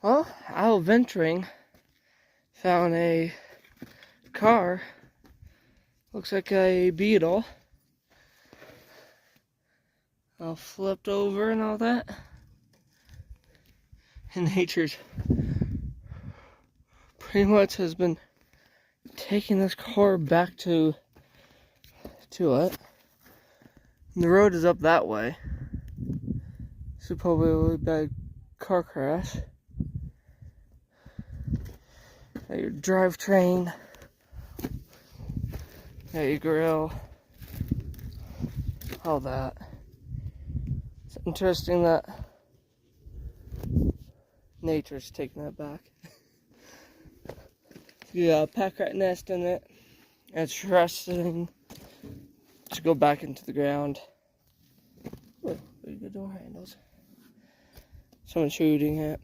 Well, out venturing, found a car. Looks like a Beetle. All flipped over and all that. And nature's pretty much has been taking this car back to it. And the road is up that way. So probably a really bad car crash. Got your drivetrain. Got your grill. All that. It's interesting that nature's taking that back. You got a pack rat nest in it. It's resting to go back into the ground. Oh, pretty good door handles. Someone shooting it.